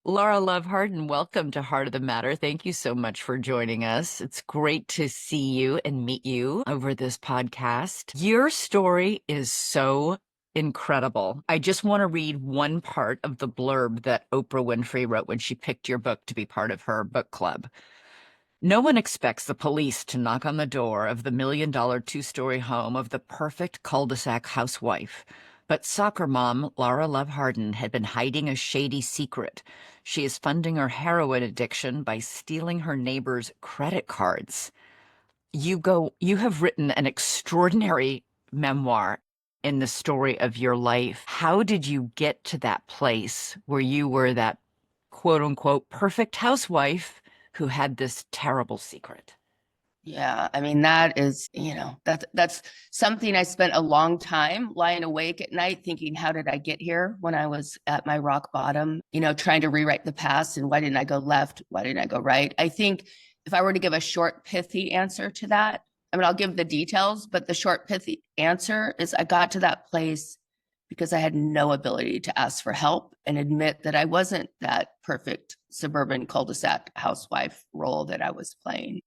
Lara Love Hardin, welcome to Heart of the Matter. Thank you so much for joining us. It's great to see you and meet you over this podcast. Your story is so incredible. I just want to read one part of the blurb that Oprah Winfrey wrote when she picked your book to be part of her book club. No one expects the police to knock on the door of the $1 million two-story home of the perfect cul-de-sac housewife. But soccer mom Lara Love Hardin had been hiding a shady secret. She is funding her heroin addiction by stealing her neighbor's credit cards. You have written an extraordinary memoir in the story of your life. How did you get to that place where you were that quote unquote perfect housewife who had this terrible secret? Yeah, I mean that is, that's something I spent a long time lying awake at night thinking, how did I get here when I was at my rock bottom, trying to rewrite the past and why didn't I go left? Why didn't I go right? I think if I were to give a short, pithy answer to that, I mean, I'll give the details, but the short, pithy answer is I got to that place because I had no ability to ask for help and admit that I wasn't that perfect suburban cul-de-sac housewife role that I was playing.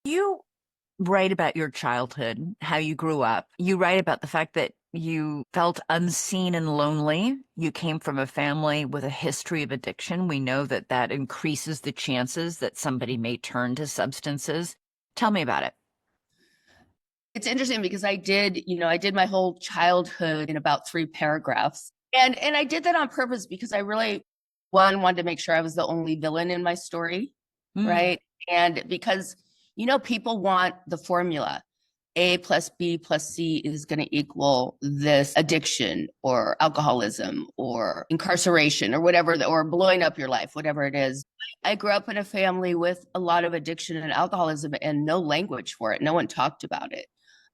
You write about your childhood, how you grew up. You write about the fact that you felt unseen and lonely. You came from a family with a history of addiction. We know that that increases the chances that somebody may turn to substances. Tell me about it. It's interesting because I did my whole childhood in about three paragraphs. And I did that on purpose because I really one wanted to make sure I was the only villain in my story, Mm. right? And because people want the formula. A plus B plus C is going to equal this addiction or alcoholism or incarceration or whatever, or blowing up your life, whatever it is. I grew up in a family with a lot of addiction and alcoholism and no language for it. No one talked about it.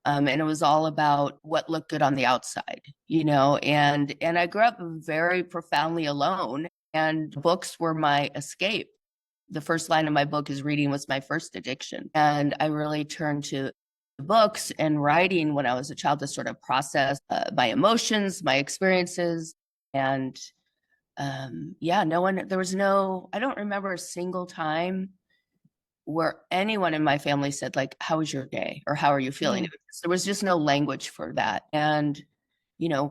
And it was all about what looked good on the outside, and I grew up very profoundly alone, and books were my escape. The first line of my book is reading was my first addiction. And I really turned to books and writing when I was a child to sort of process my emotions, my experiences. And yeah, I don't remember a single time where anyone in my family said, like, how was your day? Or how are you feeling? Mm. There was just no language for that. And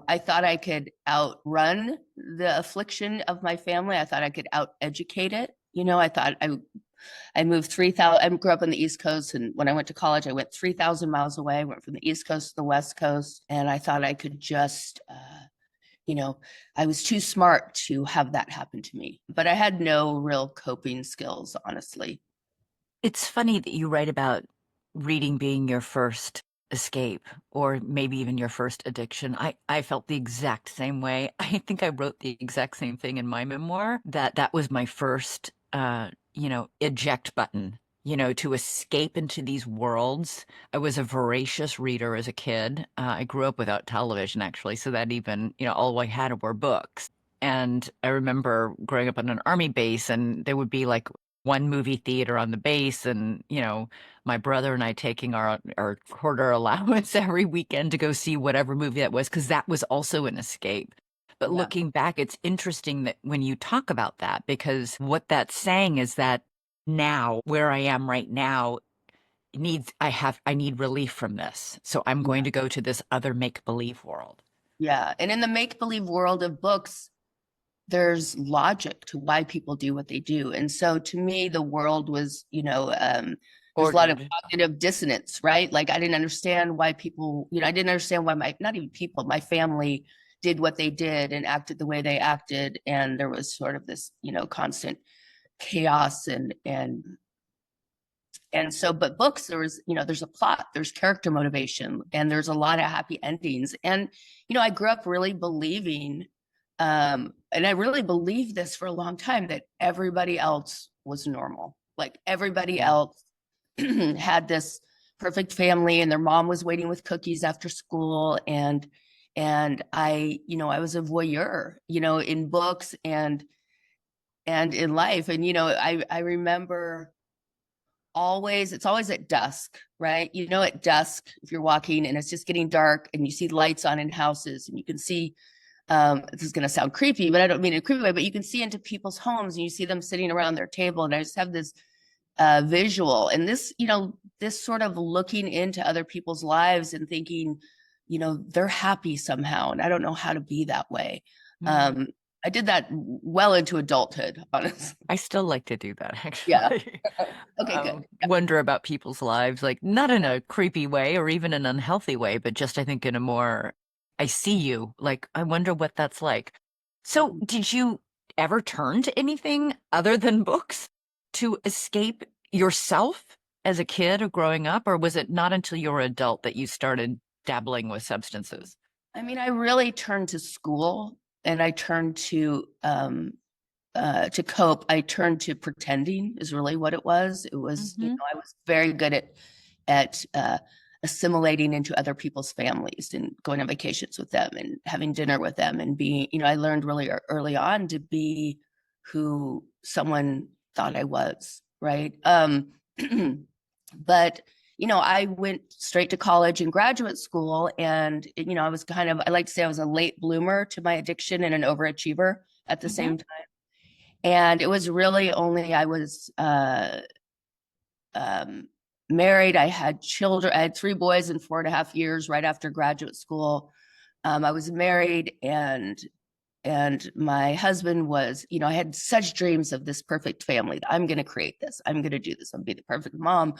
I thought I could outrun the affliction of my family. I thought I could out educate it. I thought I moved 3,000. I grew up on the East Coast, and when I went to college, I went 3,000 miles away. I went from the East Coast to the West Coast, and I thought I could just, I was too smart to have that happen to me. But I had no real coping skills, honestly. It's funny that you write about reading being your first escape or maybe even your first addiction. I felt the exact same way. I think I wrote the exact same thing in my memoir that that was my first, eject button, to escape into these worlds. I was a voracious reader as a kid. I grew up without television, actually, so that even, all I had were books. And I remember growing up on an army base, and there would be like one movie theater on the base, and my brother and I taking our quarter allowance every weekend to go see whatever movie that was, because that was also an escape. But Yeah. looking back, it's interesting that when you talk about that, because what that's saying is that now, where I am right now, I need relief from this. So I'm going Yeah. to go to this other make-believe world. Yeah. And in the make believe world of books, there's logic to why people do what they do. And so to me, the world was, there's a lot of Ordered. cognitive dissonance, right? Like I didn't understand why people, I didn't understand why not even people, my family did what they did and acted the way they acted. And there was sort of this, constant chaos and so, but books, there's a plot, there's character motivation, and there's a lot of happy endings. And, I grew up really believing, and I really believed this for a long time, that everybody else was normal. Like everybody Yeah. else had this perfect family and their mom was waiting with cookies after school. And I was a voyeur, in books and in life. And, I remember it's always at dusk, right? At dusk, if you're walking and it's just getting dark and you see lights on in houses and you can see This is going to sound creepy, but I don't mean in a creepy way, but you can see into people's homes and you see them sitting around their table. And I just have this visual and this, this sort of looking into other people's lives and thinking, they're happy somehow. And I don't know how to be that way. Mm. Um, I did that well into adulthood, honestly. I still like to do that, Yeah. actually. Okay, good. Wonder about people's lives, like not in a creepy way or even an unhealthy way, but just I think in a more, I see you, like, I wonder what that's like. So, did you ever turn to anything other than books to escape yourself as a kid or growing up, or was it not until you were an adult that you started dabbling with substances? I mean, I really turned to school and I turned to cope. I turned to pretending is really what it was. It was, Hmm. I was very good at assimilating into other people's families and going on vacations with them and having dinner with them and being, I learned really early on to be who someone thought I was, right? But I went straight to college and graduate school, and I was I like to say I was a late bloomer to my addiction and an overachiever at the Hmm. same time. And it was really only I was um, married. I had children. I had 3 boys in 4.5 years right after graduate school. I was married, and my husband was, I had such dreams of this perfect family. I'm going to create this. I'm going to do this. I'm going to be the perfect mom.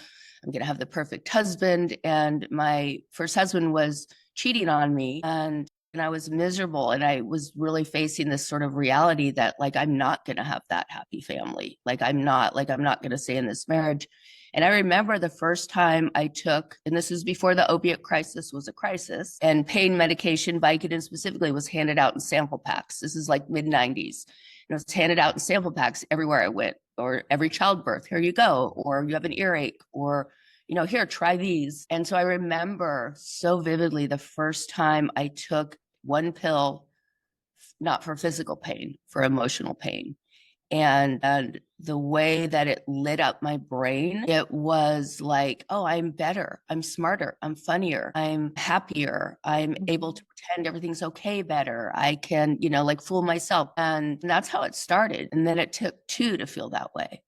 I'm going to have the perfect husband. And my first husband was cheating on me, and I was miserable. And I was really facing this sort of reality that like, I'm not going to have that happy family. I'm not going to stay in this marriage. And I remember the first time I took, and this is before the opiate crisis was a crisis, and pain medication, Vicodin specifically, was handed out in sample packs. This is like mid 90s. And it was handed out in sample packs everywhere I went, or every childbirth. Here you go, or you have an earache, or here, try these. And so I remember so vividly the first time I took one pill, not for physical pain, for emotional pain. And the way that it lit up my brain, it was like, oh, I'm better, I'm smarter, I'm funnier, I'm happier, I'm able to pretend everything's okay better, I can like fool myself. And that's how it started. And then it took two to feel that way,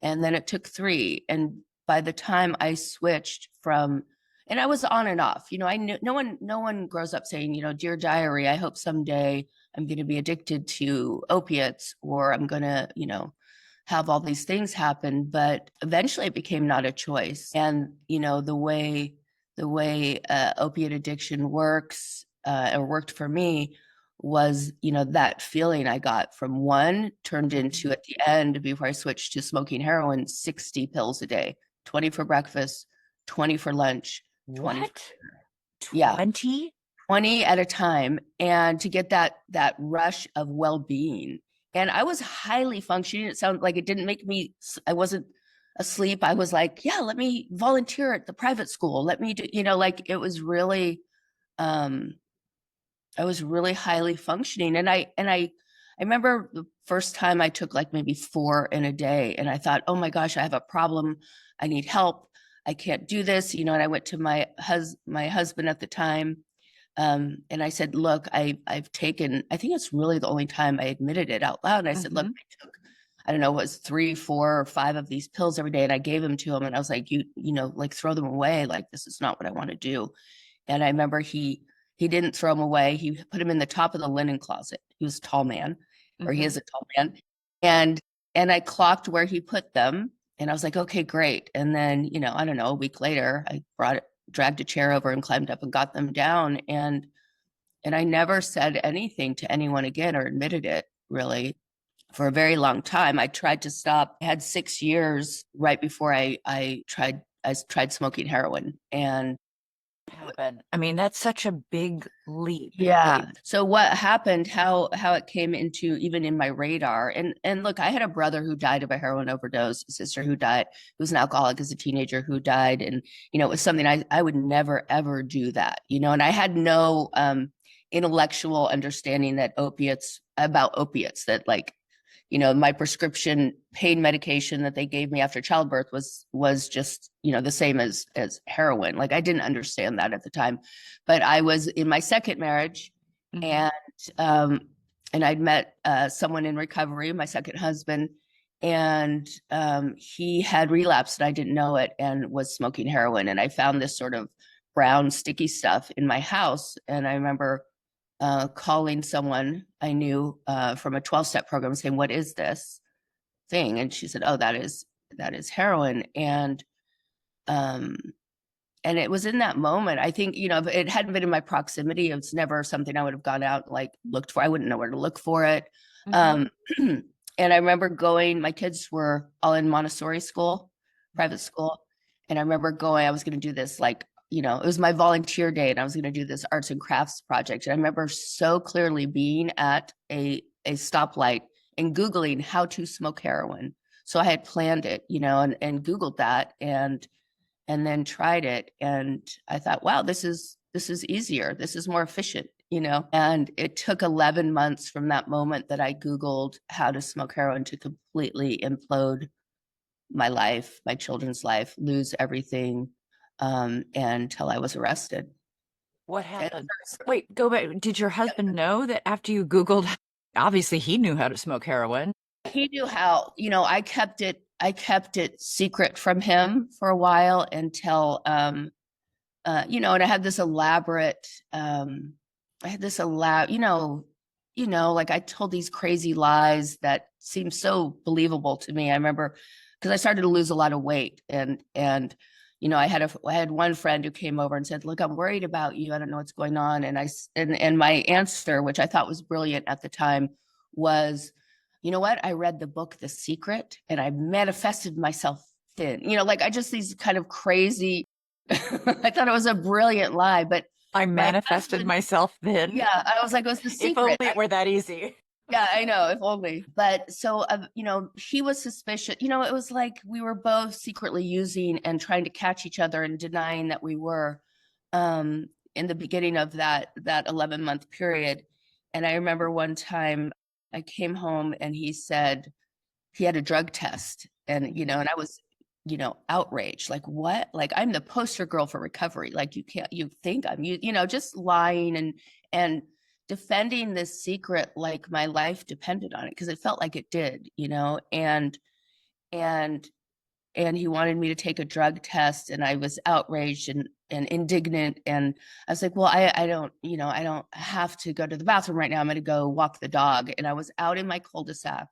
and then it took three. And by the time I switched from, and I was on and off, I knew no one grows up saying, dear diary, I hope someday I'm going to be addicted to opiates, or I'm going to have all these things happen. But eventually it became not a choice. And the way opiate addiction works, or worked for me, was that feeling I got from one turned into, at the end, before I switched to smoking heroin, 60 pills a day, 20 for breakfast, 20 for lunch, 20 for What? dinner. Yeah, 20? 20 at a time, and to get that rush of well-being. And I was highly functioning. It sounded like, it didn't make me, I wasn't asleep. I was like, yeah, let me volunteer at the private school, let me do, like, it was really, um I was really highly functioning. And I remember the first time I took like maybe 4 in a day, and I thought, oh my gosh, I have a problem. I need help. I can't do this. And I went to my husband at the time, and I said, look, I've taken, I think it's really the only time I admitted it out loud. And I said, look, Hmm. I took, I don't know, it was 3, 4, or 5 of these pills every day. And I gave them to him, and I was like, like, throw them away. Like, this is not what I want to do. And I remember he didn't throw them away. He put them in the top of the linen closet. He was a tall man, or he Hmm. is a tall man. And I clocked where he put them. And I was like, okay, great. And then, I don't know, a week later, I dragged a chair over and climbed up and got them down. And I never said anything to anyone again, or admitted it, really, for a very long time. I tried to stop. I had 6 years right before I tried smoking heroin. And Happen. I mean, that's such a big leap. yeah. So what happened, how it came into even in my radar. And look, I had a brother who died of a heroin overdose, a sister who died, who was an alcoholic as a teenager, who died. And, it was something I would never, ever do that, and I had no intellectual understanding about opiates, that, like, my prescription pain medication that they gave me after childbirth was just, the same as heroin. Like, I didn't understand that at the time. But I was in my second marriage, Mhm. and um, and I'd met someone in recovery, my second husband, and he had relapsed and I didn't know it and was smoking heroin. And I found this sort of brown sticky stuff in my house, and I remember calling someone I knew from a 12-step program saying, "What is this thing?" And she said, "Oh, that is heroin." Um, and it was in that moment, I think, if it hadn't been in my proximity, it's never something I would have gone out like looked for. I wouldn't know where to look for it. Mhm. Um, and I remember my kids were all in Montessori school, private school. And I remember I was going to do this like, it was my volunteer day and I was going to do this arts and crafts project. And I remember so clearly being at a stoplight and Googling how to smoke heroin. So I had planned it, and Googled that and then tried it, and I thought, wow, this is easier, this is more efficient, and it took 11 months from that moment that I Googled how to smoke heroin to completely implode my life, my children's life, lose everything, until I was arrested. What And happened? Wait, go back. Did your husband know that after you Googled, obviously he knew how to smoke heroin. he knew how, I kept it secret from him for a while until and I had this like I told these crazy lies that seemed so believable to me. I remember because I started to lose a lot of weight, I had one friend who came over and said, "Look, I'm worried about you. I don't know what's going on." And my answer, which I thought was brilliant at the time, was, "You know what? I read the book The Secret, and I manifested myself thin." Like I just these kind of crazy I thought it was a brilliant lie, but I my manifested husband, myself then. yeah, I was like, it was The If Secret. only it were that easy. Yeah, I know, if only. But so, he was suspicious. It was like we were both secretly using and trying to catch each other and denying that we were, in the beginning of that 11-month period. And I remember one time I came home and he said, he had a drug test and I was outraged, like, what, like I'm the poster girl for recovery, like you think I'm just lying and defending this secret like my life depended on it because it felt like it did, and and he wanted me to take a drug test and I was outraged and indignant, and I was like, well, I don't have to go to the bathroom right now, I'm going to go walk the dog. And I was out in my cul-de-sac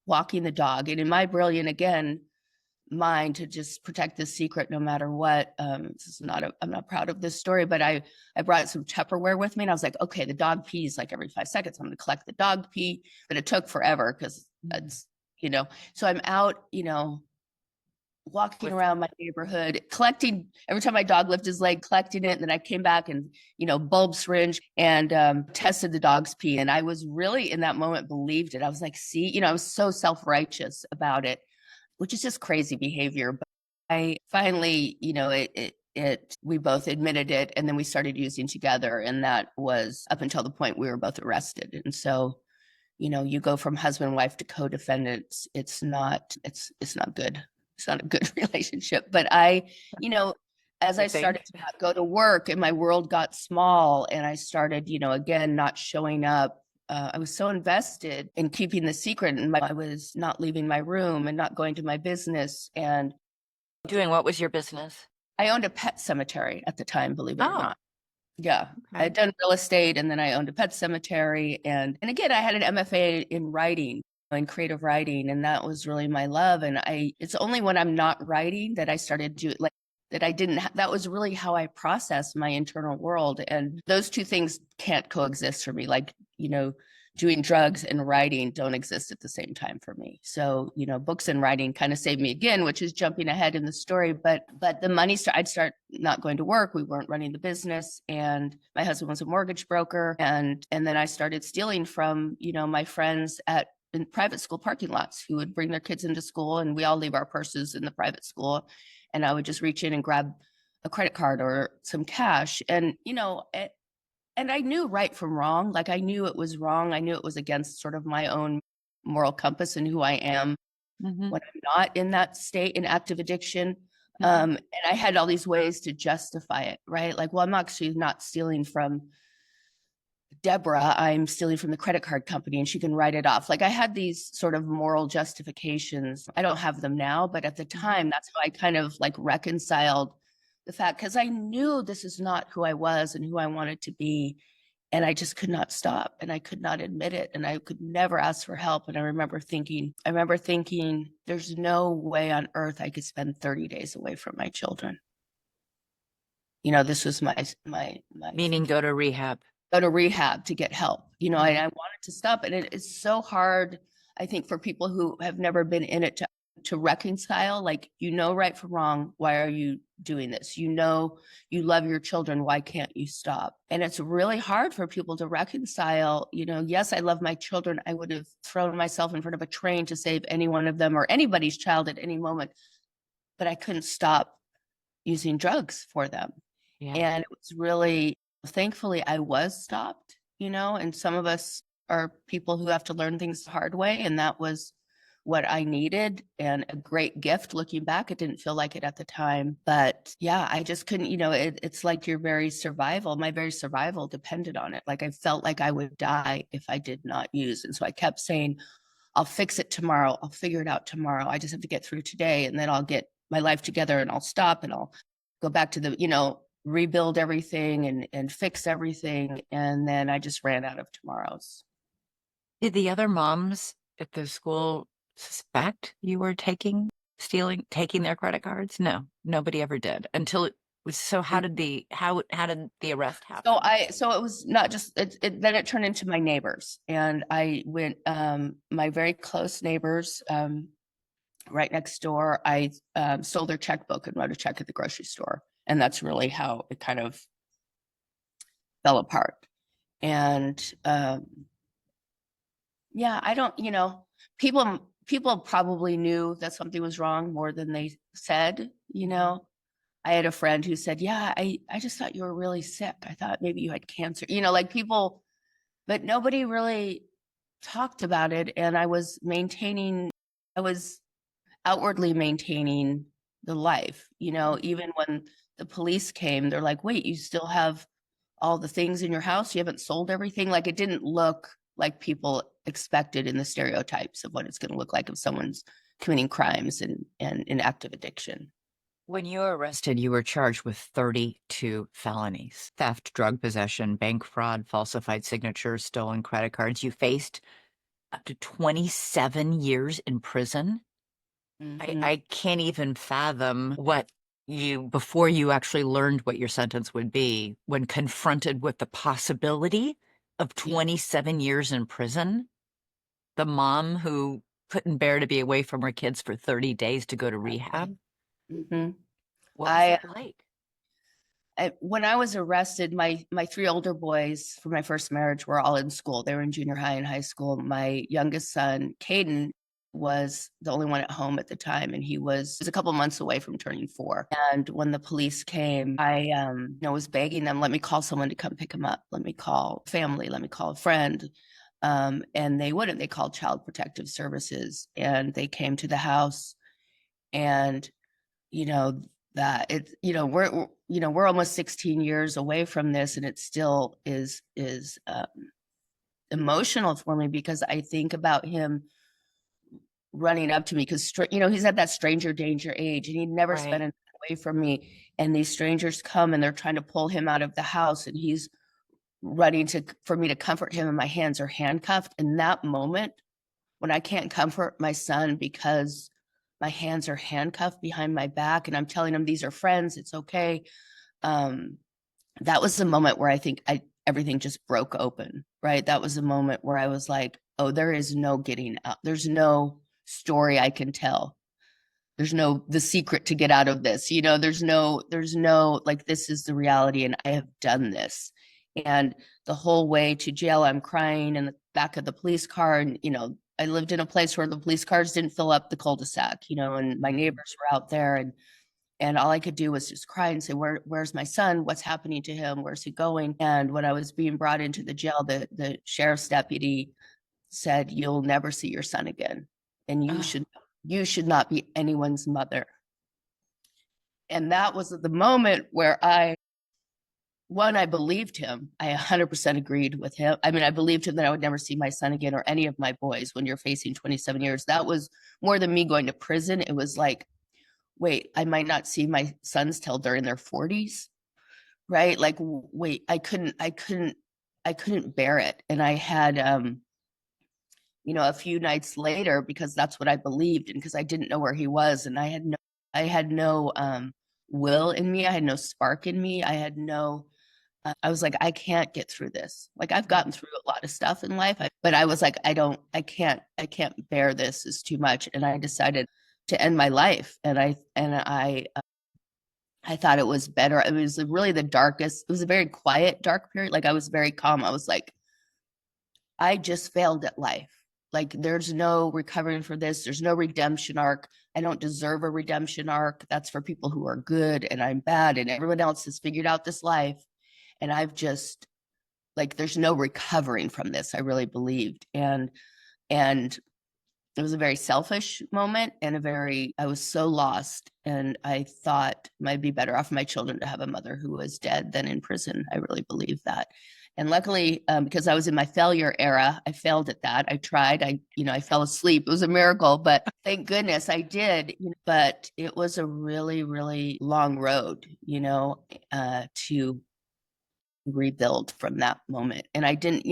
walking the dog. And in my brilliant, again, mind to just protect this secret no matter what. This is not I'm not proud of this story, but I brought some Tupperware with me and I was like, okay, the dog pees like every 5 seconds. I'm going to collect the dog pee, but it took forever because it's, so I'm out, walking With around my neighborhood, collecting every time my dog lifted his leg, collecting it. And then I came back and, bulb syringe and tested the dog's pee. And I was really in that moment believed it. I was like, see, I was so self-righteous about it, which is just crazy behavior. But I finally, we both admitted it and then we started using together. And that was up until the point we were both arrested. And so, you go from husband and wife to co-defendants. It's not good. It's not a good relationship. But as you I started think. to not go to work and my world got small and I started, again, not showing up, I was so invested in keeping the secret, and I was not leaving my room and not going to my business. And Doing what was your business? I owned a pet cemetery at the time, believe it or Oh, not. Yeah. I had okay. done real estate and then I owned a pet cemetery. And again, I had an MFA in writing, in creative writing. And that was really my love. And it's only when I'm not writing that I started to like that I didn't, that was really how I processed my internal world. And those two things can't coexist for me. Like, doing drugs and writing don't exist at the same time for me. So, books and writing kind of saved me again, which is jumping ahead in the story. But the money, I'd start not going to work. We weren't running the business. And my husband was a mortgage broker. And then I started stealing from, my friends in private school parking lots who would bring their kids into school, and we all leave our purses in the private school. And I would just reach in and grab a credit card or some cash. And I knew right from wrong. Like I knew it was wrong. I knew it was against sort of my own moral compass and who I am Hmm. when I'm not in that state in active addiction. Hmm. And I had all these ways to justify it, right? Like, well, I'm actually not stealing from Deborah, I'm stealing from the credit card company and she can write it off. Like I had these sort of moral justifications. I don't have them now, but at the time, that's how I kind of like reconciled the fact because I knew this is not who I was and who I wanted to be. And I just could not stop and I could not admit it. And I could never ask for help. And I remember thinking, there's no way on earth I could spend 30 days away from my children. This was my Meaning go to rehab. go to rehab to get help. I wanted to stop. And it is so hard, I think, for people who have never been in it to reconcile, like, right from wrong. Why are you doing this? You love your children. Why can't you stop? And it's really hard for people to reconcile. Yes, I love my children. I would have thrown myself in front of a train to save any one of them or anybody's child at any moment, but I couldn't stop using drugs for them. Yeah. And it was really, thankfully, I was stopped, and some of us are people who have to learn things the hard way. And that was what I needed and a great gift looking back. It didn't feel like it at the time. But yeah, I just couldn't, it's like my very survival depended on it. Like I felt like I would die if I did not use. And so I kept saying, I'll fix it tomorrow. I'll figure it out tomorrow. I just have to get through today and then I'll get my life together and I'll stop and I'll go back to the, rebuild everything and fix everything. And then I just ran out of tomorrows. Did the other moms at the school suspect you were taking their credit cards? No, nobody ever did until it was. So how did the arrest happen? So it was not just then it turned into my neighbors and I went my very close neighbors right next door. I stole their checkbook and wrote a check at the grocery store. And that's really how it kind of fell apart. And yeah, I don't, people probably knew that something was wrong more than they said. I had a friend who said, yeah, I just thought you were really sick. I thought maybe you had cancer, like people, but nobody really talked about it. And I was outwardly maintaining the life, even when the police came, they're like, wait, you still have all the things in your house? You haven't sold everything? Like it didn't look like people expected in the stereotypes of what it's going to look like if someone's committing crimes and in active addiction. When you were arrested, you were charged with 32 felonies: theft, drug possession, bank fraud, falsified signatures, stolen credit cards. You faced up to 27 years in prison. Mm-hmm. I can't even fathom before you actually learned what your sentence would be, when confronted with the possibility of 27 years in prison, the mom who couldn't bear to be away from her kids for 30 days to go to rehab. Mm-hmm. What was it like? When I was arrested, my three older boys from my first marriage were all in school. They were in junior high and high school. My youngest son, Caden, was the only one at home at the time, and he was a couple months away from turning 4. And when the police came, I was begging them, let me call someone to come pick him up. Let me call family. Let me call a friend. And they wouldn't. They called Child Protective Services, and they came to the house, and that it's we're almost 16 years away from this, and it still is emotional for me because I think about him running up to me because he's at that stranger danger age and he'd never Right. spent it away from me, and these strangers come and they're trying to pull him out of the house and he's running for me to comfort him and my hands are handcuffed. In that moment when I can't comfort my son because my hands are handcuffed behind my back and I'm telling him these are friends, it's okay. That was the moment where I think everything just broke open, right? That was the moment where I was like, oh, there is no getting out. There's no story I can tell. There's no the secret to get out of this. There's no like, this is the reality and I have done this. And the whole way to jail, I'm crying in the back of the police car. And, I lived in a place where the police cars didn't fill up the cul-de-sac, and my neighbors were out there and all I could do was just cry and say, where's my son? What's happening to him? Where's he going? And when I was being brought into the jail, the sheriff's deputy said, you'll never see your son again. And you should not be anyone's mother. And that was the moment where I one, I believed him. I 100% agreed with him. I mean, I believed him that I would never see my son again or any of my boys when you're facing 27 years. That was more than me going to prison. It was like, wait, I might not see my sons till they're in their 40s, right? Like, wait, I couldn't bear it. And I had, a few nights later, because that's what I believed, and because I didn't know where he was, and I had no will in me. I had no spark in me. I had no I was like, I can't get through this. Like I've gotten through a lot of stuff in life, but I was like, I can't bear this. It's too much. And I decided to end my life. I thought it was better. It was really the darkest. It was a very quiet, dark period. Like I was very calm. I was like, I just failed at life. Like there's no recovering for this. There's no redemption arc. I don't deserve a redemption arc. That's for people who are good and I'm bad and everyone else has figured out this life. And I've just like there's no recovering from this. I really believed. And it was a very selfish moment and I was so lost. And I thought it might be better off for my children to have a mother who was dead than in prison. I really believe that. And luckily, because I was in my failure era, I failed at that. I tried. I fell asleep. It was a miracle, but thank goodness I did. But it was a really, really long road, to rebuild from that moment. And I didn't,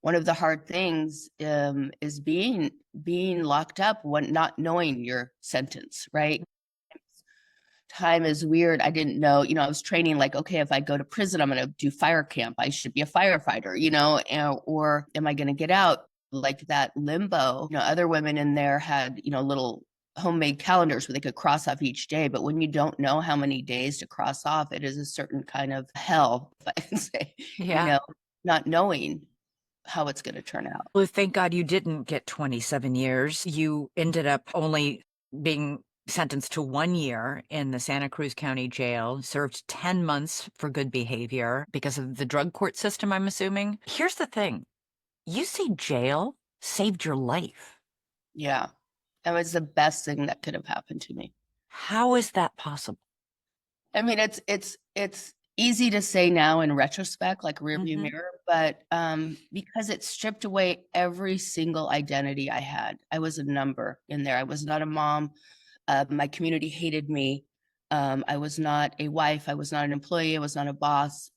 one of the hard things is being locked up when not knowing your sentence, right? Time is weird. I didn't know, I was training like, okay, if I go to prison, I'm going to do fire camp. I should be a firefighter, or am I going to get out? Like that limbo. Other women in there had, little homemade calendars where they could cross off each day. But when you don't know how many days to cross off, it is a certain kind of hell, if I can say, Yeah. not knowing how it's going to turn out. Well, thank God you didn't get 27 years. You ended up only being sentenced to 1 year in the Santa Cruz County Jail, served 10 months for good behavior because of the drug court system, I'm assuming. Here's the thing. You say jail saved your life. Yeah. That was the best thing that could have happened to me. How is that possible? I mean, it's easy to say now in retrospect, like rearview mirror, but because it stripped away every single identity I had. I was a number in there. I was not a mom. My community hated me. I was not a wife. I was not an employee. I was not a boss.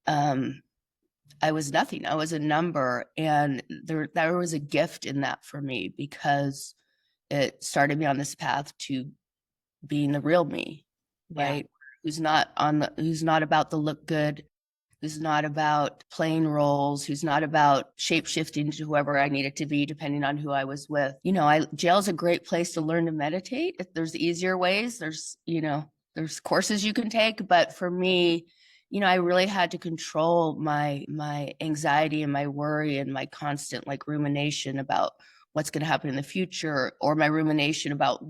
Um, I was nothing. I was a number, and there was a gift in that for me because it started me on this path to being the real me, Yeah. right? Who's not about the look good, who's not about playing roles, who's not about shape shifting to whoever I needed to be, depending on who I was with. Jail's a great place to learn to meditate. If there's easier ways, there's courses you can take. But for me, I really had to control my anxiety and my worry and my constant like rumination about what's going to happen in the future, or my rumination about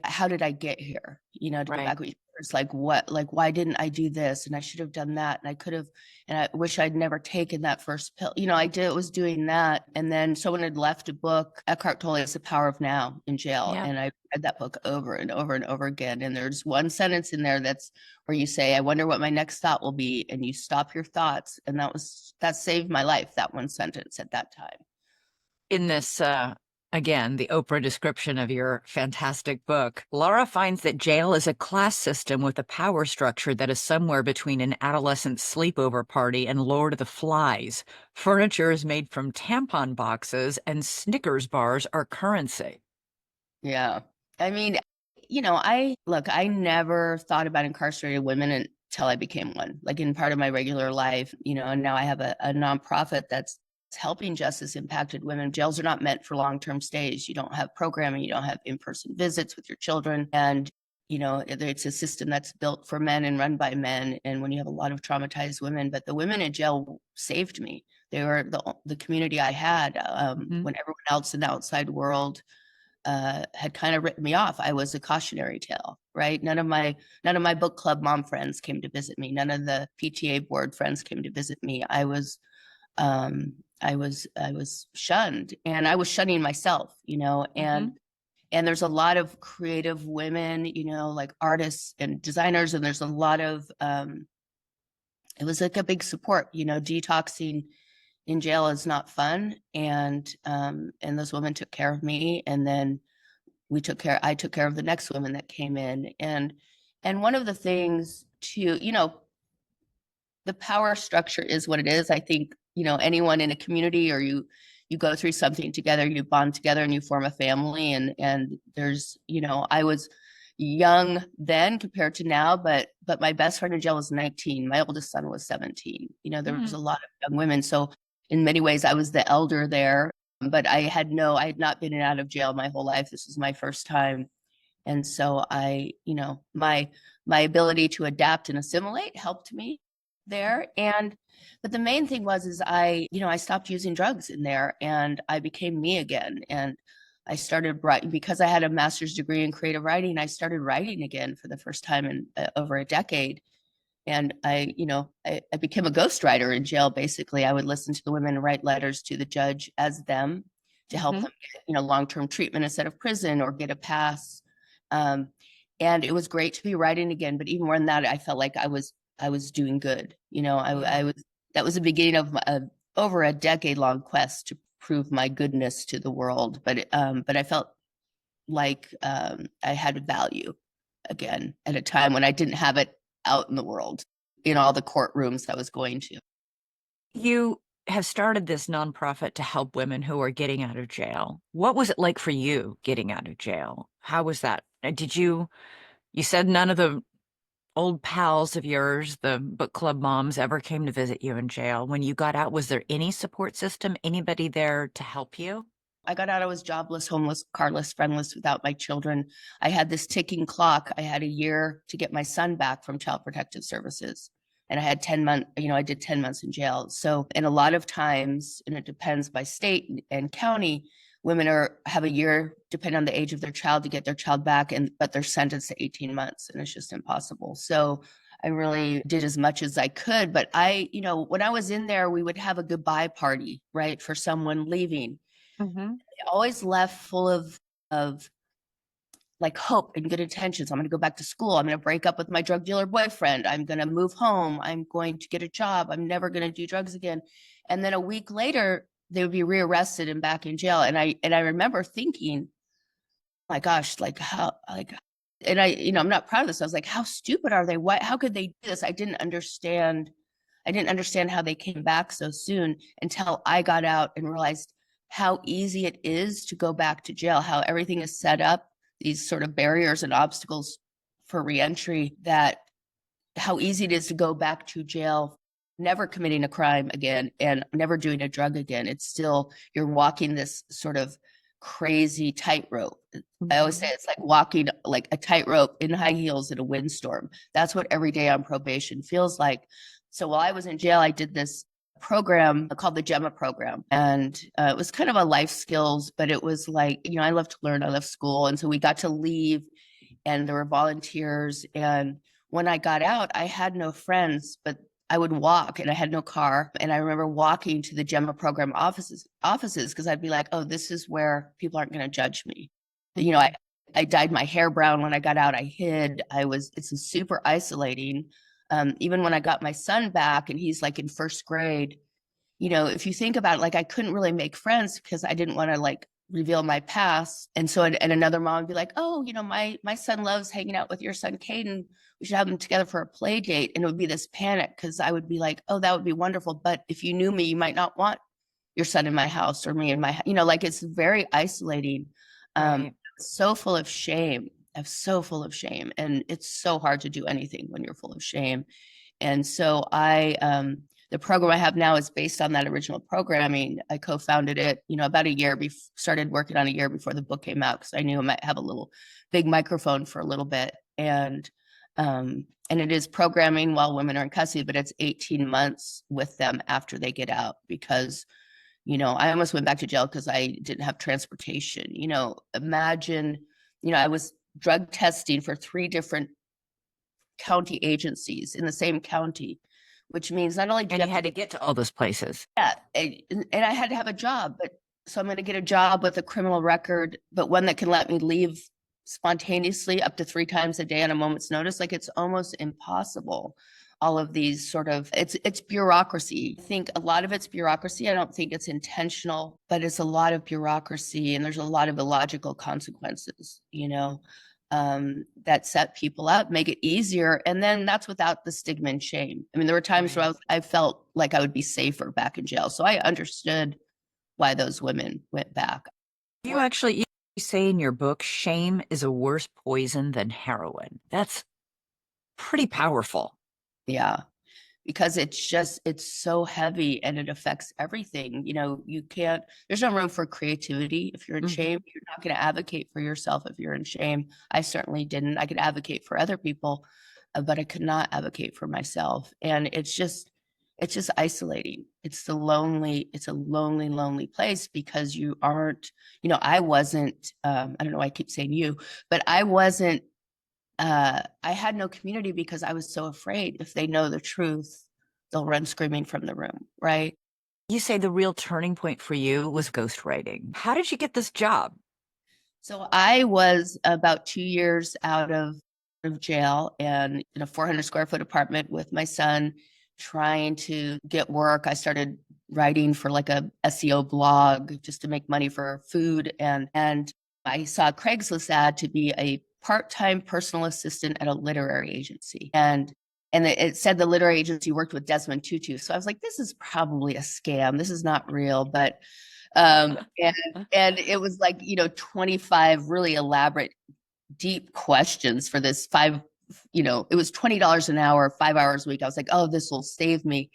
how did I get here? To go back, it's like why didn't I do this? And I should have done that. And I could have, and I wish I'd never taken that first pill. Was doing that. And then someone had left a book, Eckhart Tolle, It's the Power of Now, in jail. Yeah. And I read that book over and over and over again. And there's one sentence in there that's where you say, I wonder what my next thought will be. And you stop your thoughts. And that saved my life, that one sentence at that time. In this, again, the Oprah description of your fantastic book, Lara finds that jail is a class system with a power structure that is somewhere between an adolescent sleepover party and Lord of the Flies. Furniture is made from tampon boxes, and Snickers bars are currency. Yeah. I mean, I never thought about incarcerated women until I became one, like in part of my regular life, and now I have a nonprofit that's helping justice impacted women. Jails are not meant for long-term stays. You don't have programming, you don't have in-person visits with your children. And, it's a system that's built for men and run by men. And when you have a lot of traumatized women, but the women in jail saved me. They were the community I had when everyone else in the outside world had kind of written me off. I was a cautionary tale, right? None of my book club mom friends came to visit me. None of the PTA board friends came to visit me. I was shunned, and I was shunning myself, and there's a lot of creative women, like artists and designers, and there's a lot of it was like a big support. Detoxing in jail is not fun, and those women took care of me, and then I took care of the next women that came in, and one of the things to, the power structure is what it is. I think, anyone in a community, or you go through something together, you bond together and you form a family. And there's, I was young then compared to now, but my best friend in jail was 19. My oldest son was 17. There was Mm. a lot of young women. So in many ways I was the elder there, but I had not been out of jail my whole life. This was my first time. And so my ability to adapt and assimilate helped me there. But the main thing was, is I stopped using drugs in there, and I became me again. And I started writing because I had a master's degree in creative writing. I started writing again for the first time in over a decade. And I became a ghostwriter in jail. Basically, I would listen to the women and write letters to the judge as them to help Mhm. them get, long-term treatment instead of prison or get a pass. Um, and it was great to be writing again. But even more than that, I felt like I was doing good. Yeah. I was that was the beginning of over a decade-long quest to prove my goodness to the world. But I felt like I had value again at a time when I didn't have it out in the world, in all the courtrooms I was going to. You have started this nonprofit to help women who are getting out of jail. What was it like for you getting out of jail? How was that? You said none of the old pals of yours, the book club moms, ever came to visit you in jail. When you got out, was there any support system, anybody there to help you? I got out, I was jobless, homeless, carless, friendless, without my children. I had this ticking clock. I had a year to get my son back from Child Protective Services. And I had 10 months, I did 10 months in jail. So, and a lot of times, and it depends by state and county, women have a year, depending on the age of their child, to get their child back, but they're sentenced to 18 months, and it's just impossible. So I really did as much as I could. But when I was in there, we would have a goodbye party, right, for someone leaving. Hmm. Always left full of like hope and good intentions. I'm going to go back to school. I'm going to break up with my drug dealer boyfriend. I'm going to move home. I'm going to get a job. I'm never going to do drugs again. And then a week later, they would be rearrested and back in jail. And I remember thinking, oh my gosh, like how, like, and I'm not proud of this. I was like, how stupid are they? Why, how could they do this? I didn't understand. I didn't understand how they came back so soon until I got out and realized how easy it is to go back to jail, how everything is set up, these sort of barriers and obstacles for reentry, that how easy it is to go back to jail, never committing a crime again and never doing a drug again. It's still, you're walking this sort of crazy tightrope. I always say Hmm. it's like walking like a tightrope in high heels in a windstorm. That's what every day on probation feels like. So while I was in jail, I did this program called the Gemma program. And it was kind of a life skills, but it was like, I love to learn, I love school. And so we got to leave, and there were volunteers. And when I got out, I had no friends, but I would walk, and I had no car. And I remember walking to the Gemma program offices because I'd be like, oh, this is where people aren't going to judge me. You know, I, Hmm. I dyed my hair brown when I got out. I hid. It's super isolating. Even when I got my son back and he's like in first grade, if you think about it, like I couldn't really make friends because I didn't want to like reveal my past. And so, and another mom would be like, oh, my son loves hanging out with your son, Caden. We should have them together for a play date. And it would be this panic because I would be like, oh, that would be wonderful. But if you knew me, you might not want your son in my house or me in my, like it's very isolating. Right. So full of shame. I'm so full of shame. And it's so hard to do anything when you're full of shame. And so the program I have now is based on that original programming. I co-founded it, about a year before, started working on a year before the book came out because I knew I might have a little big microphone for a little bit. And it is programming while women are in custody, but it's 18 months with them after they get out because, I almost went back to jail because I didn't have transportation. Imagine, I was drug testing for 3 different county agencies in the same county, which means not only do And you you have to had to get get to all those places. that, and I had to have a job, but so I'm going to get a job with a criminal record, but one that can let me leave spontaneously up to 3 times a day on a moment's notice. Like it's almost impossible. all of these sort of it's bureaucracy. I think a lot of it's bureaucracy. I don't think it's intentional, but it's a lot of bureaucracy and there's a lot of illogical consequences, that set people up, make it easier. And then that's without the stigma and shame. I mean, there were times where I felt like I would be safer back in jail. So I understood why those women went back. You say in your book, shame is a worse poison than heroin. That's pretty powerful. Yeah. Because it's so heavy and it affects everything. You can't, there's no room for creativity if you're in shame. You're not going to advocate for yourself if you're in shame. I certainly didn't. I could advocate for other people, but I could not advocate for myself. And it's just isolating. It's a lonely, lonely place because you aren't, I wasn't, I don't know why I keep saying you, but I wasn't, I had no community because I was so afraid if they know the truth, they'll run screaming from the room, right? You say the real turning point for you was ghostwriting. How did you get this job? So I was about 2 years out of jail and in a 400 square foot apartment with my son, trying to get work. I started writing for like a SEO blog just to make money for food, and I saw a Craigslist ad to be a part-time personal assistant at a literary agency. And it said the literary agency worked with Desmond Tutu. So I was like, this is probably a scam. This is not real. But and it was like, 25 really elaborate, deep questions for this it was $20 an hour, 5 hours a week. I was like, oh, this will save me.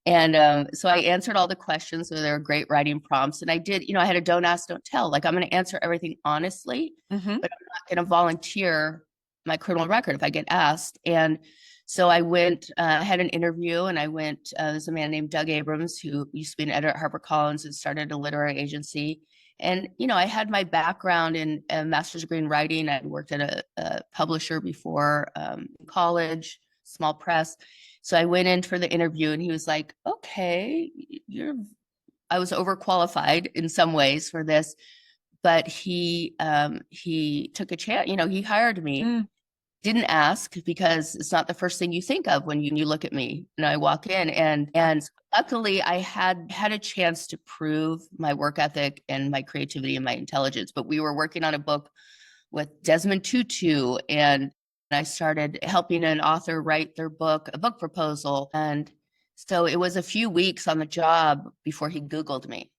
And so I answered all the questions. So they were great writing prompts. And I did, I had a don't ask, don't tell. Like, I'm going to answer everything honestly, but I'm not going to volunteer my criminal record if I get asked. And so I went, I had an interview and I went, there's a man named Doug Abrams who used to be an editor at HarperCollins and started a literary agency. And, I had my background in a master's degree in writing. I'd worked at a publisher before, in college, small press. So I went in for the interview and he was like, okay, I was overqualified in some ways for this, but he took a chance, he hired me. Didn't ask because it's not the first thing you think of when you look at me and I walk in, and luckily I had a chance to prove my work ethic and my creativity and my intelligence. But we were working on a book with Desmond Tutu, and I started helping an author write a book proposal. And so it was a few weeks on the job before he Googled me.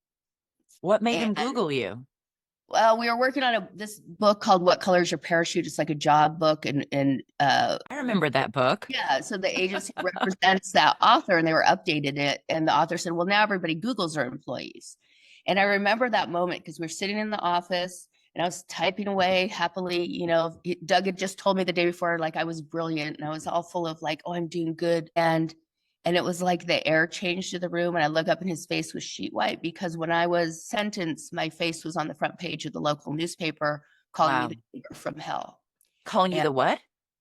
What made And him Google you? well, we were working on this book called What Color Is Your Parachute? It's like a job book. And I remember that book. yeah, so the agency represents that author and they were updating it. And the author said, well, now everybody Googles their employees. And I remember that moment because we were sitting in the office and I was typing away happily. Doug had just told me the day before, like I was brilliant and I was all full of like, oh, I'm doing good. And it was like the air changed to the room and I look up and his face was sheet white because when I was sentenced, my face was on the front page of the local newspaper calling me the neighbor from hell. Calling you the what?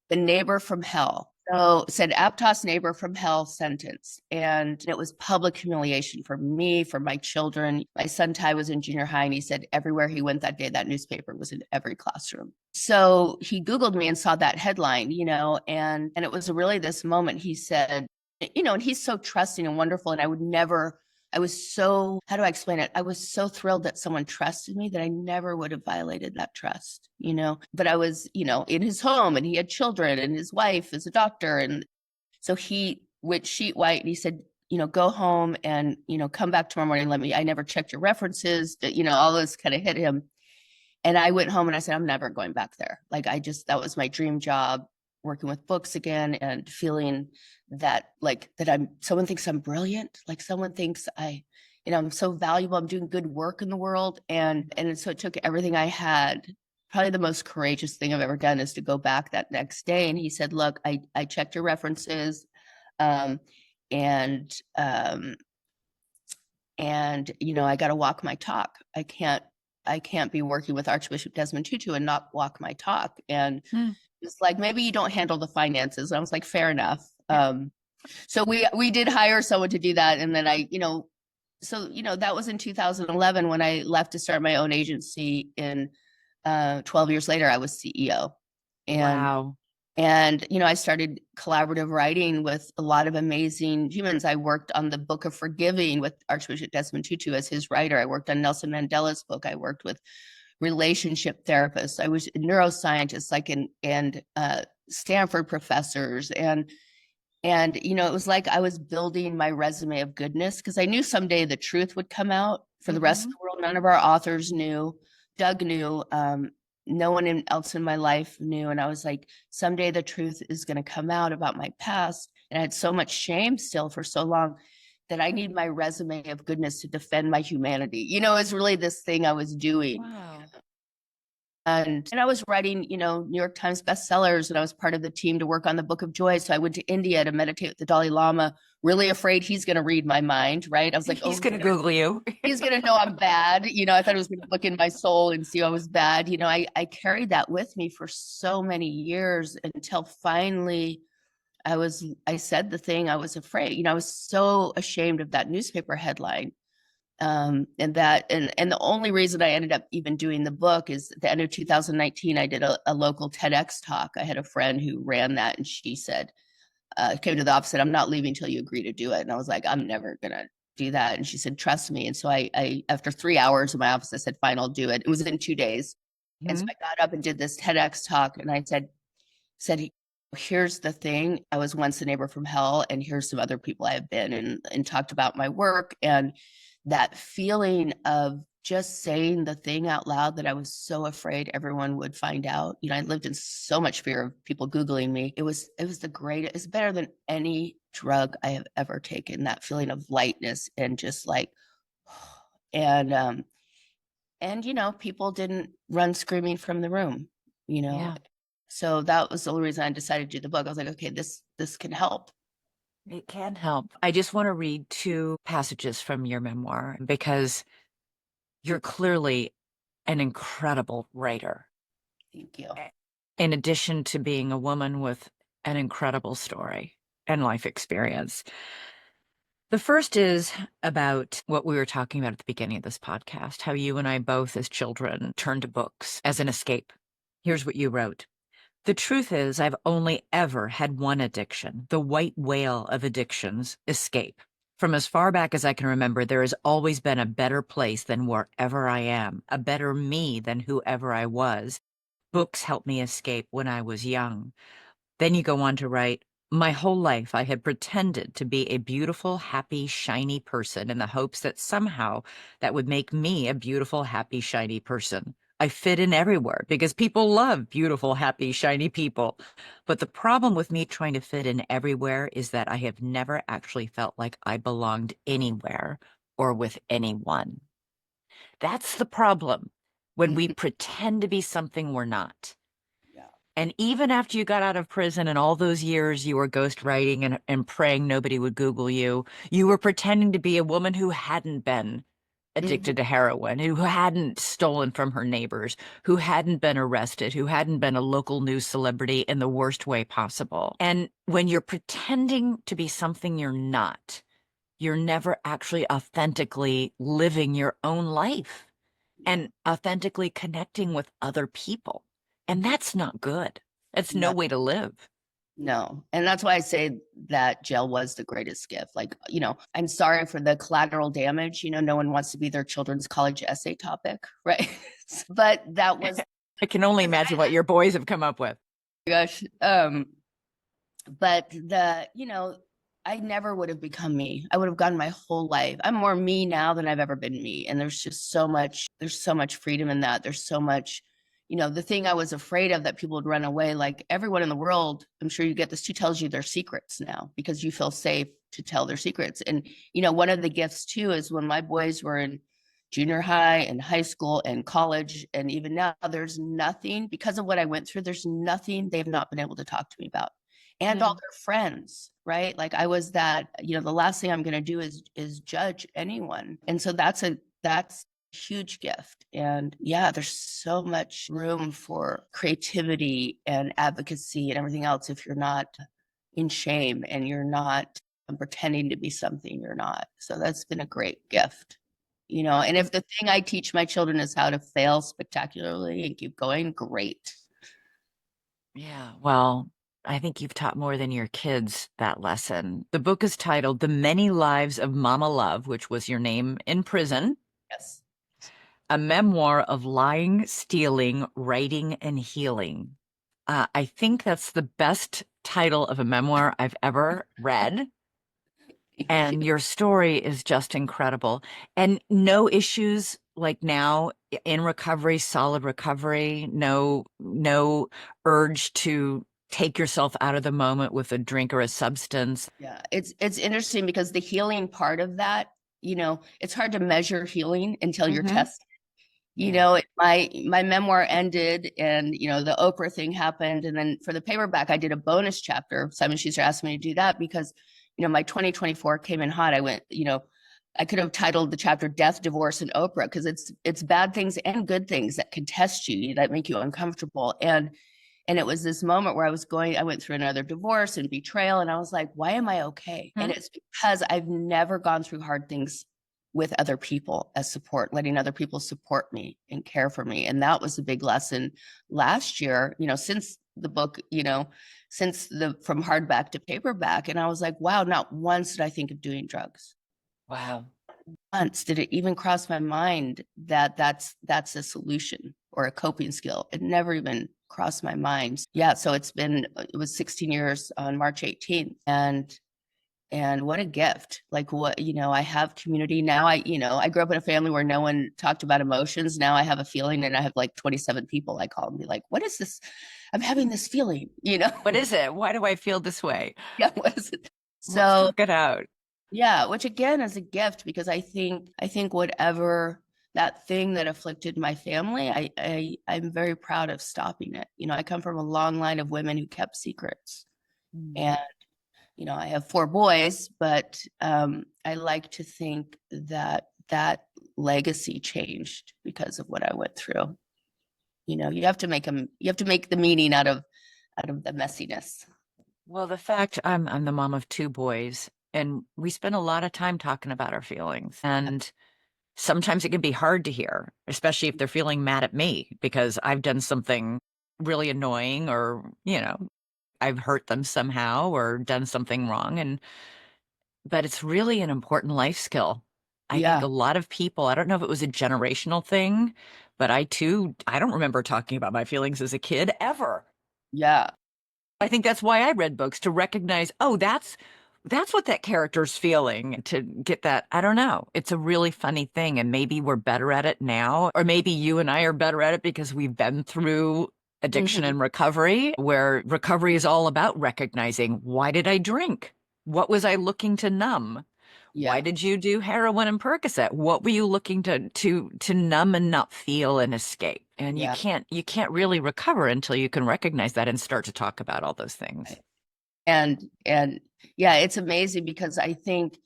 The neighbor from hell. So it said Aptos neighbor from hell sentence. And it was public humiliation for me, for my children. My son Ty was in junior high and he said everywhere he went that day, that newspaper was in every classroom. So he Googled me and saw that headline, and it was really this moment. He said, and he's so trusting and wonderful. And I was so, how do I explain it? I was so thrilled that someone trusted me that I never would have violated that trust, but I was, in his home and he had children and his wife is a doctor. And so he went sheet white and he said, go home and, come back tomorrow morning. I never checked your references, all this kind of hit him. And I went home and I said, I'm never going back there. Like, that was my dream job, working with books again and feeling that someone thinks I'm brilliant. Like someone thinks I'm so valuable. I'm doing good work in the world. And so it took everything I had. Probably the most courageous thing I've ever done is to go back that next day. And he said, look, I checked your references. And I got to walk my talk. I can't be working with Archbishop Desmond Tutu and not walk my talk. And it's like, maybe you don't handle the finances. And I was like, fair enough. So we did hire someone to do that. And then that was in 2011 when I left to start my own agency. In 12 years later, I was CEO. And wow. And, I started collaborative writing with a lot of amazing humans. I worked on the Book of Forgiving with Archbishop Desmond Tutu as his writer. I worked on Nelson Mandela's book. I worked with relationship therapists. I was neuroscientists, like and Stanford professors. And, it was like I was building my resume of goodness because I knew someday the truth would come out for the rest of Mhm. the world. None of our authors knew. Doug knew. No one else in my life knew. And I was like, someday the truth is going to come out about my past. And I had so much shame still for so long that I need my resume of goodness to defend my humanity. It's really this thing I was doing. Wow. And I was writing, New York Times bestsellers, and I was part of the team to work on the Book of Joy. So I went to India to meditate with the Dalai Lama, really afraid he's going to read my mind, right? I was like, He's oh, going to Google you. he's going to know I'm bad. I thought it was going to look in my soul and see I was bad. I carried that with me for so many years until finally I said the thing I was afraid. I was so ashamed of that newspaper headline. And the only reason I ended up even doing the book is at the end of 2019, I did a local TEDx talk. I had a friend who ran that, and she said, came to the office, said, "I'm not leaving till you agree to do it." And I was like, "I'm never gonna do that." And she said, "Trust me." And so I after 3 hours in my office, I said, "Fine, I'll do it." It was in 2 days, and so Mhm. I got up and did this TEDx talk, and I said, "Here's the thing. I was once a neighbor from hell, and here's some other people I have been," and talked about my work and that feeling of just saying the thing out loud that I was so afraid everyone would find out. I lived in so much fear of people Googling me. It was the greatest, it's better than any drug I have ever taken. That feeling of lightness and just like, and people didn't run screaming from the room, you know. Yeah, So that was the only reason I decided to do the book. I was like, okay, this can help. it can help. I just want to read two passages from your memoir because you're clearly an incredible writer. Thank you. In addition to being a woman with an incredible story and life experience. The first is about what we were talking about at the beginning of this podcast, how you and I both, as children, turned to books as an escape. Here's what you wrote. The truth is, I've only ever had one addiction, the white whale of addictions, escape. From as far back as I can remember, there has always been a better place than wherever I am, a better me than whoever I was. Books helped me escape when I was young. Then you go on to write, my whole life I had pretended to be a beautiful, happy, shiny person in the hopes that somehow that would make me a beautiful, happy, shiny person. I fit in everywhere because people love beautiful, happy, shiny people. But the problem with me trying to fit in everywhere is that I have never actually felt like I belonged anywhere or with anyone. That's the problem when we pretend to be something we're not. Yeah. And even after you got out of prison and all those years you were ghostwriting and praying nobody would Google you, you were pretending to be a woman who hadn't been Mhm. addicted to heroin, who hadn't stolen from her neighbors, who hadn't been arrested, who hadn't been a local news celebrity in the worst way possible. And when you're pretending to be something you're not, you're never actually authentically living your own life Yeah. and authentically connecting with other people. And that's not good. That's no No. way to live. No. And that's why I say that jail was the greatest gift. Like, I'm sorry for the collateral damage. No one wants to be their children's college essay topic, right? But that was, I can only imagine what your boys have come up with. gosh, but I never would have become me. I would have gone my whole life. I'm more me now than I've ever been me. And there's so much freedom in that. There's so much, the thing I was afraid of that people would run away, like everyone in the world, I'm sure you get this too, tells you their secrets now because you feel safe to tell their secrets. And, one of the gifts too is when my boys were in junior high and high school and college and even now there's nothing because of what I went through, there's nothing they've not been able to talk to me about, and all Yeah. their friends, right? Like I was that, the last thing I'm going to do is judge anyone. And so that's a huge gift. And yeah, there's so much room for creativity and advocacy and everything else if you're not in shame and you're not pretending to be something you're not. So that's been a great gift. And if the thing I teach my children is how to fail spectacularly and keep going, great. Yeah. Well, I think you've taught more than your kids that lesson. The book is titled The Many Lives of Mama Love, which was your name in prison, Yes. a memoir of lying, stealing, writing, and healing. I think that's the best title of a memoir I've ever read. Thank And you. your story is just incredible. And no issues like now in recovery, solid recovery, no urge to take yourself out of the moment with a drink or a substance. Yeah, it's interesting because the healing part of that, it's hard to measure healing until you're Hmm. tested. Yeah. My memoir ended, and the Oprah thing happened, and then for the paperback, I did a bonus chapter. Simon Schuster asked me to do that because my 2024 came in hot. I could have titled the chapter "Death, Divorce, and Oprah" because it's bad things and good things that can test you, that make you uncomfortable. And it was this moment where I went through another divorce and betrayal, and I was like, why am I okay? And Hmm. it's because I've never gone through hard things with other people as support, letting other people support me and care for me. And that was a big lesson last year, since the book, since the from hardback to paperback. And I was like, wow, not once did I think of doing drugs. Wow. Once did it even cross my mind that that's a solution or a coping skill. It never even crossed my mind. Yeah, so it was 16 years on March 18th. And what a gift. Like, what, I have community now. I grew up in a family where no one talked about emotions. Now I have a feeling, and I have like 27 people I call and be like, what is this? I'm having this feeling. What is it? Why do I feel this way? Yeah, what is it? Let's So talk it out. yeah, which again is a gift because I think whatever that thing that afflicted my family, I'm very proud of stopping it. I come from a long line of women who kept secrets. Mm. And I have four boys, but I like to think that that legacy changed because of what I went through. You have to make the meaning out of the messiness. Well, the fact I'm the mom of two boys, and we spend a lot of time talking about our feelings. And sometimes it can be hard to hear, especially if they're feeling mad at me because I've done something really annoying or, I've hurt them somehow or done something wrong. But it's really an important life skill. I think Yeah, a lot of people, I don't know if it was a generational thing, but I don't remember talking about my feelings as a kid ever. yeah, I think that's why I read books to recognize, oh, that's what that character's feeling, to get that. I don't know. It's a really funny thing, and maybe we're better at it now, or maybe you and I are better at it because we've been through addiction hmm, and recovery, where recovery is all about recognizing, why did I drink? What was I looking to numb? Why yeah, did you do heroin and Percocet? What were you looking to numb and not feel and escape? And you yeah. can't really recover until you can recognize that and start to talk about all those things. And yeah, it's amazing because I think,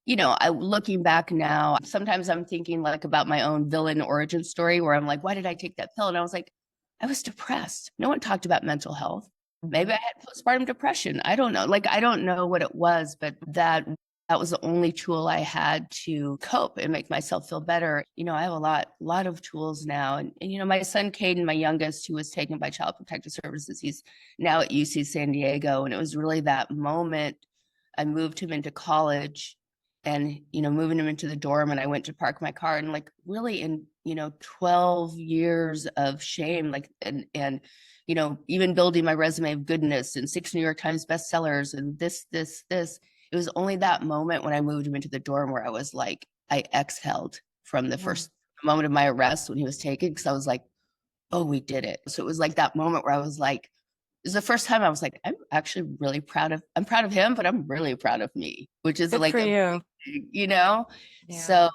I looking back now, sometimes I'm thinking like about my own villain origin story where I'm like, why did I take that pill? And I was like, I was depressed. No one talked about mental health. Maybe I Mhm. had postpartum depression. I don't know. Like, I don't know what it was, but that was the only tool I had to cope and make myself feel better. I have a lot of tools now. And my son Caden, my youngest, who was taken by Child Protective Services, he's now at UC San Diego. And it was really that moment I moved him into college and, moving him into the dorm. And I went to park my car and like really in, 12 years of shame, like, and, even building my resume of goodness and 6 New York Times bestsellers and this. It was only that moment when I moved him into the dorm where I was like, I exhaled from the Yeah. first moment of my arrest when he was taken because I was like, oh, we did it. So it was like that moment where I was like, it was the first time I was like, I'm proud of him, but I'm really proud of me, which is Good for like a you. big. Yeah. So,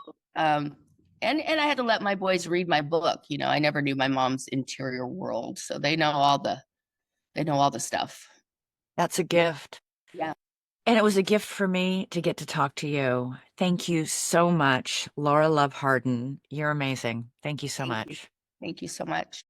and I had to let my boys read my book. I never knew my mom's interior world, so they know all the stuff. That's a gift. Yeah, And it was a gift for me to get to talk to you. Thank you so much, Laura Love Hardin. You're amazing. Thank you so thank you. much. Thank you so much.